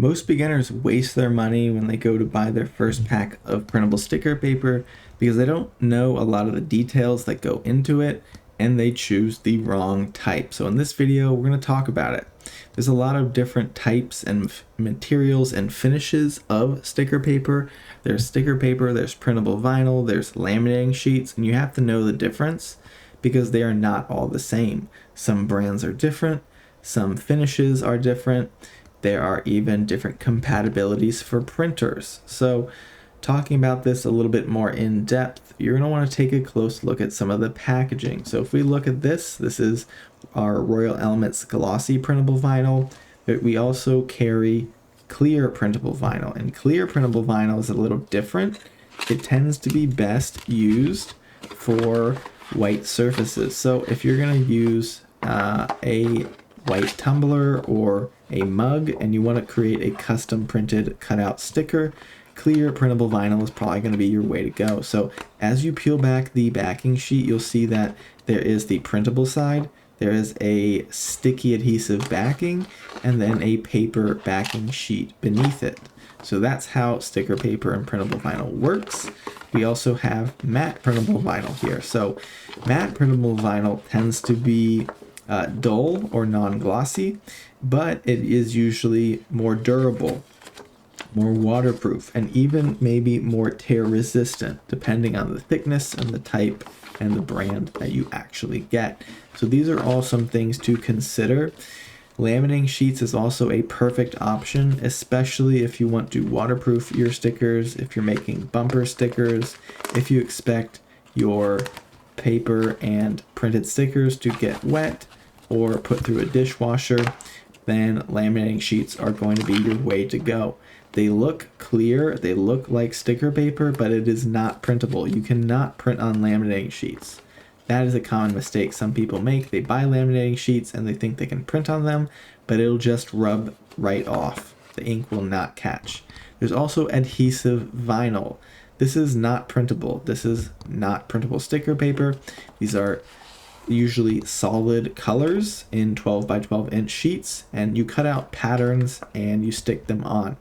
Most beginners waste their money when they go to buy their first pack of printable sticker paper because they don't know a lot of the details that go into it and they choose the wrong type. So in this video, we're going to talk about it. There's a lot of different types and materials and finishes of sticker paper. There's sticker paper, there's printable vinyl, there's laminating sheets, and you have to know the difference because they are not all the same. Some brands are different, some finishes are different. There are even different compatibilities for printers. So talking about this a little bit more in depth, you're going to want to take a close look at some of the packaging. So if we look at this is our Royal Elements glossy printable vinyl, but we also carry clear printable vinyl, and clear printable vinyl is a little different. It tends to be best used for white surfaces. So if you're going to use a white tumbler or a mug and you want to create a custom printed cutout sticker, clear printable vinyl is probably going to be your way to go. So as you peel back the backing sheet, you'll see that there is the printable side, there is a sticky adhesive backing, and then a paper backing sheet beneath it. So that's how sticker paper and printable vinyl works. We also have matte printable vinyl here. So matte printable vinyl tends to be dull or non-glossy, but it is usually more durable, more waterproof, and even maybe more tear resistant, depending on the thickness and the type and the brand that you actually get. So these are all some things to consider. Laminating sheets is also a perfect option, especially if you want to waterproof your stickers, if you're making bumper stickers, if you expect your paper and printed stickers to get wet or put through a dishwasher, then laminating sheets are going to be your way to go. They look clear, they look like sticker paper, but it is not printable. You cannot print on laminating sheets. That is a common mistake some people make. They buy laminating sheets and they think they can print on them, but it'll just rub right off. The ink will not catch. There's also adhesive vinyl. This is not printable. This is not printable sticker paper. These are usually solid colors in 12 by 12 inch sheets, and you cut out patterns and you stick them on.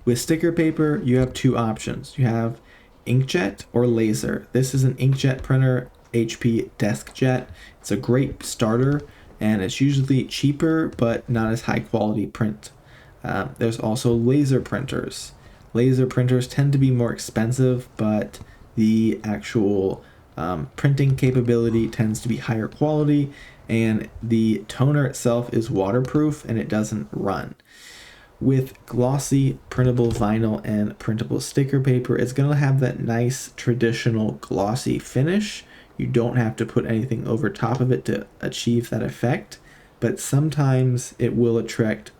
With sticker paper, you have two options. You have inkjet or laser. This is an inkjet printer, HP DeskJet. It's a great starter and it's usually cheaper but not as high quality print. There's also laser printers. Laser printers tend to be more expensive, but the actual printing capability tends to be higher quality, and the toner itself is waterproof and it doesn't run. With glossy printable vinyl and printable sticker paper, it's going to have that nice traditional glossy finish. You don't have to put anything over top of it to achieve that effect, but sometimes it will attract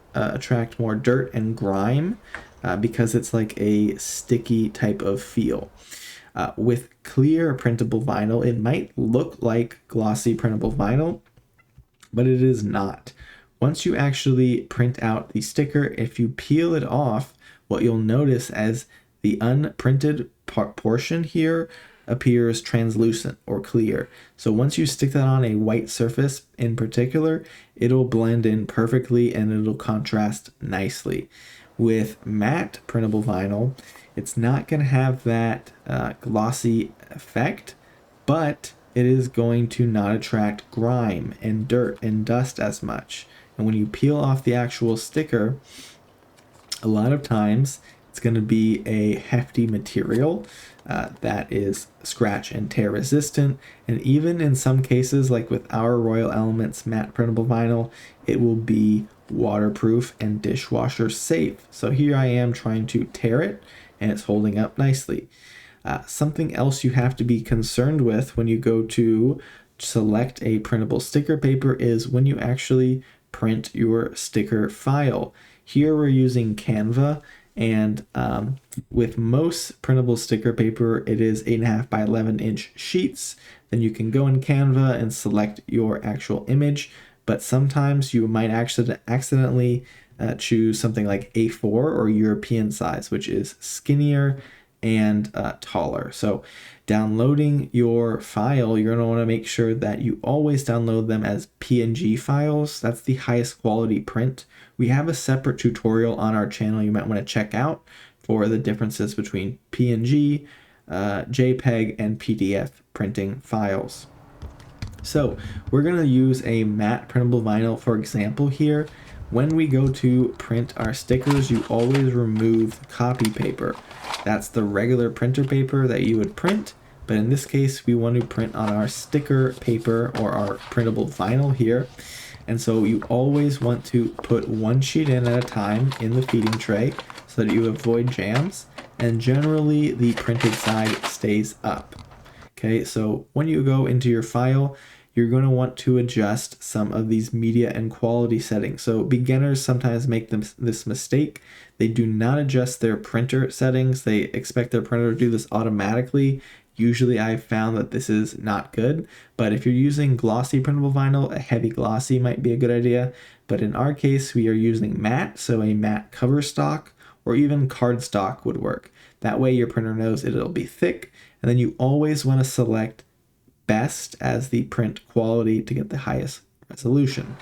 more dirt and grime because it's like a sticky type of feel. With clear printable vinyl, it might look like glossy printable vinyl, but it is not. Once you actually print out the sticker, if you peel it off, what you'll notice as the unprinted portion here appears translucent or clear. So once you stick that on a white surface in particular, it'll blend in perfectly and it'll contrast nicely. With matte printable vinyl, it's not going to have that glossy effect, but it is going to not attract grime and dirt and dust as much. And when you peel off the actual sticker, a lot of times it's going to be a hefty material that is scratch and tear resistant. And even in some cases, like with our Royal Elements matte printable vinyl, it will be waterproof and dishwasher safe. So here I am trying to tear it and it's holding up nicely. Something else you have to be concerned with when you go to select a printable sticker paper is when you actually print your sticker file. Here we're using Canva, and with most printable sticker paper, it is 8.5 by 11 inch sheets. Then you can go in Canva and select your actual image, but sometimes you might actually accidentally choose something like A4 or European size, which is skinnier and taller. So downloading your file, you're going to want to make sure that you always download them as PNG files. That's the highest quality print. We have a separate tutorial on our channel you might want to check out for the differences between PNG, JPEG, and PDF printing files. So we're going to use a matte printable vinyl for example here. When we go to print our stickers, you always remove the copy paper. That's the regular printer paper that you would print, but in this case we want to print on our sticker paper or our printable vinyl here. And so you always want to put one sheet in at a time in the feeding tray so that you avoid jams, and generally the printed side stays up. Okay, so when you go into your file, you're going to want to adjust some of these media and quality settings. So beginners sometimes make this mistake. They do not adjust their printer settings. They expect their printer to do this automatically. Usually I've found that this is not good, but if you're using glossy printable vinyl, a heavy glossy might be a good idea. But in our case, we are using matte, so a matte cover stock or even cardstock would work. That way your printer knows it'll be thick, and then you always want to select best as the print quality to get the highest resolution.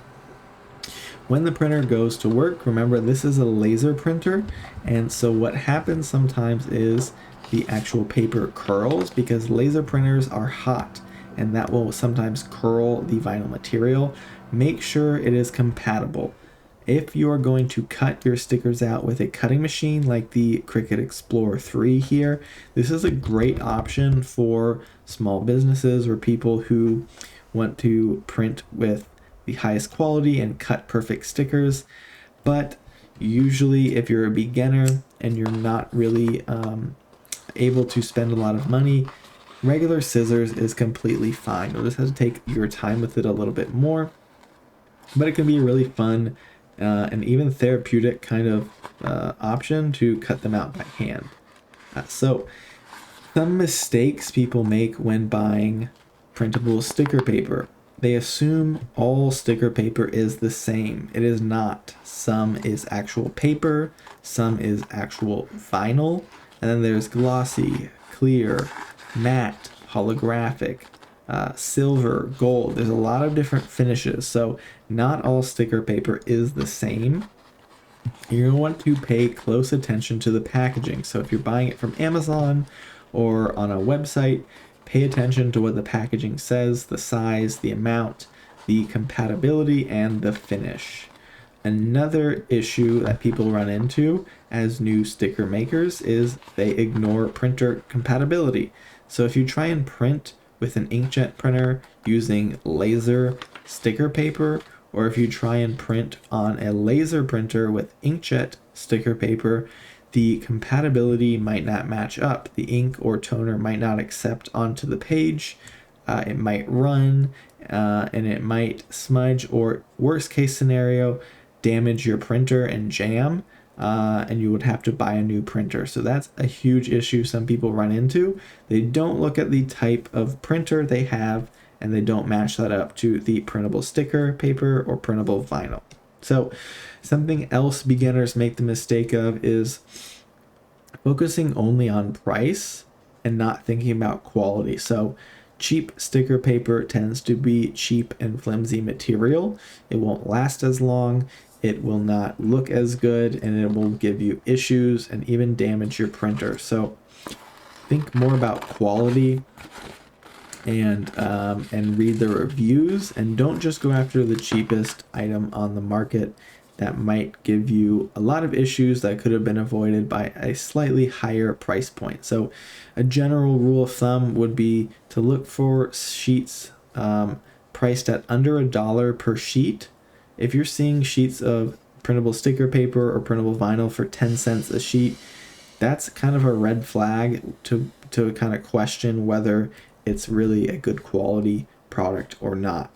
When the printer goes to work, remember this is a laser printer, and so what happens sometimes is the actual paper curls because laser printers are hot, and that will sometimes curl the vinyl material. Make sure it is compatible. If you are going to cut your stickers out with a cutting machine like the Cricut Explorer 3 here, this is a great option for small businesses or people who want to print with the highest quality and cut perfect stickers. But usually if you're a beginner and you're not really able to spend a lot of money, regular scissors is completely fine. You'll just have to take your time with it a little bit more, but it can be really fun and even therapeutic kind of option to cut them out by hand. So some mistakes people make when buying printable sticker paper. They assume all sticker paper is the same. It is not. Some is actual paper, some is actual vinyl, and then there's glossy, clear, matte, holographic, silver, gold. There's a lot of different finishes, so not all sticker paper is the same. You're going to want to pay close attention to the packaging. So if you're buying it from Amazon or on a website, pay attention to what the packaging says, the size, the amount, the compatibility, and the finish. Another issue that people run into as new sticker makers is they ignore printer compatibility. So if you try and print with an inkjet printer using laser sticker paper, or if you try and print on a laser printer with inkjet sticker paper, the compatibility might not match up. The ink or toner might not accept onto the page. It might run and it might smudge, or worst case scenario, damage your printer and jam, and you would have to buy a new printer. So that's a huge issue some people run into. They don't look at the type of printer they have, and they don't match that up to the printable sticker paper or printable vinyl. So something else beginners make the mistake of is focusing only on price and not thinking about quality. So cheap sticker paper tends to be cheap and flimsy material. It won't last as long, it will not look as good, and it will give you issues and even damage your printer. So think more about quality and read the reviews, and don't just go after the cheapest item on the market. That might give you a lot of issues that could have been avoided by a slightly higher price point. So a general rule of thumb would be to look for sheets priced at under $1 per sheet. If you're seeing sheets of printable sticker paper or printable vinyl for 10 cents a sheet, that's kind of a red flag to kind of question whether it's really a good quality product or not.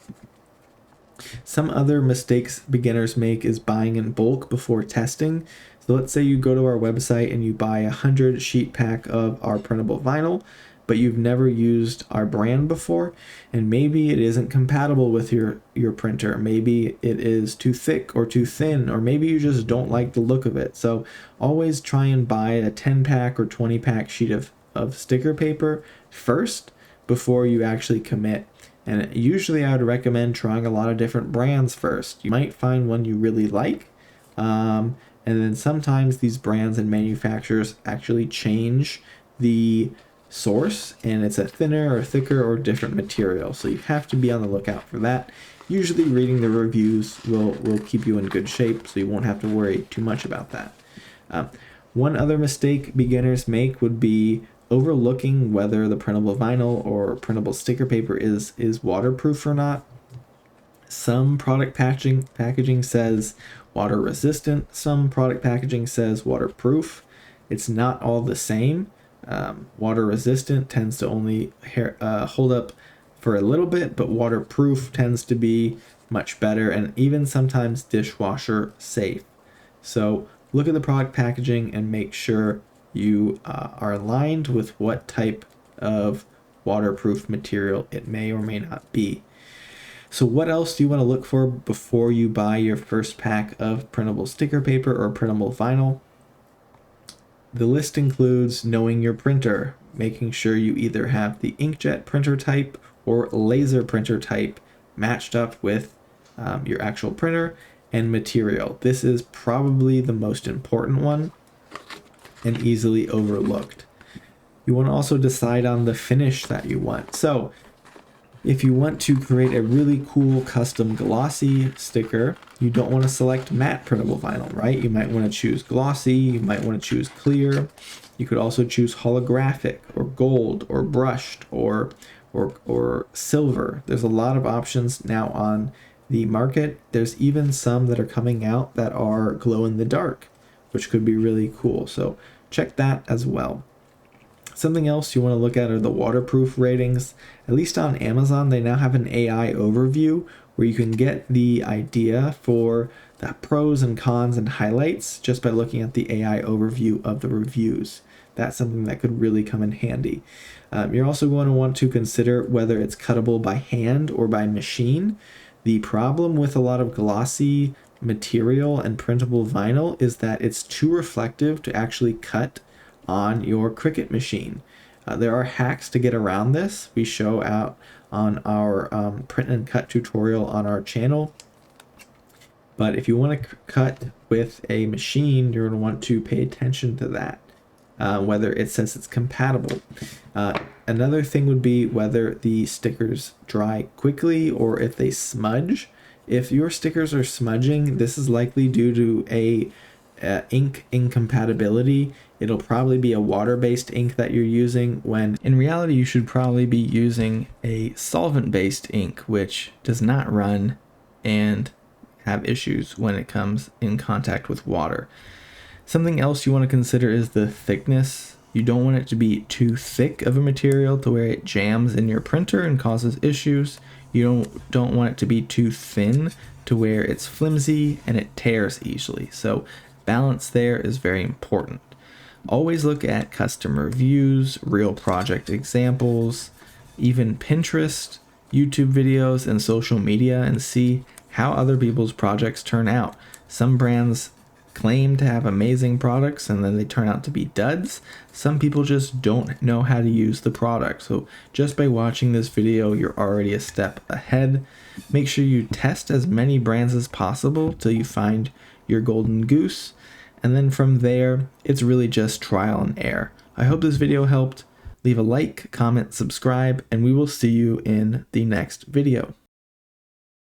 Some other mistakes beginners make is buying in bulk before testing. So let's say you go to our website and you buy 100 sheet pack of our printable vinyl. but you've never used our brand before, and maybe it isn't compatible with your printer. Maybe it is too thick or too thin, or maybe you just don't like the look of it. So always try and buy a 10 pack or 20 pack sheet of sticker paper first before you actually commit. And usually I would recommend trying a lot of different brands first. You might find one you really like. And then sometimes these brands and manufacturers actually change the source, and it's a thinner or thicker or different material. So you have to be on the lookout for that. Usually reading the reviews will keep you in good shape, so you won't have to worry too much about that. One other mistake beginners make would be overlooking whether the printable vinyl or printable sticker paper is waterproof or not. Some product packaging says water resistant, some product packaging says waterproof. It's not all the same. Water resistant tends to only hold up for a little bit, but waterproof tends to be much better, and even sometimes dishwasher safe. So look at the product packaging and make sure you are aligned with what type of waterproof material it may or may not be. So what else do you want to look for before you buy your first pack of printable sticker paper or printable vinyl? The list includes knowing your printer, making sure you either have the inkjet printer type or laser printer type matched up with your actual printer, and material. This is probably the most important one and easily overlooked. You want to also decide on the finish that you want. So if you want to create a really cool custom glossy sticker, you don't want to select matte printable vinyl, right? You might want to choose glossy, you might want to choose clear. You could also choose holographic or gold or brushed or silver. There's a lot of options now on the market. There's even some that are coming out that are glow in the dark, which could be really cool. So check that as well. Something else you want to look at are the waterproof ratings. At least on Amazon, they now have an AI overview where you can get the idea for the pros and cons and highlights just by looking at the AI overview of the reviews. That's something that could really come in handy. You're also going to want to consider whether it's cuttable by hand or by machine. The problem with a lot of glossy material and printable vinyl is that it's too reflective to actually cut on your Cricut machine. There are hacks to get around this. We show out on our print and cut tutorial on our channel. But if you want to cut with a machine, you're going to want to pay attention to that, whether it says it's compatible. Another thing would be whether the stickers dry quickly or if they smudge. If your stickers are smudging, this is likely due to a ink incompatibility. It'll probably be a water-based ink that you're using, when in reality you should probably be using a solvent-based ink, which does not run and have issues when it comes in contact with water. Something else you want to consider is the thickness. You don't want it to be too thick of a material to where it jams in your printer and causes issues. You don't want it to be too thin to where it's flimsy and it tears easily. So balance there is very important. Always look at customer reviews, real project examples, even Pinterest, YouTube videos, and social media, and see how other people's projects turn out. Some brands claim to have amazing products and then they turn out to be duds. Some people just don't know how to use the product. So just by watching this video, you're already a step ahead. Make sure you test as many brands as possible till you find your golden goose. And then from there, it's really just trial and error. I hope this video helped. Leave a like, comment, subscribe, and we will see you in the next video.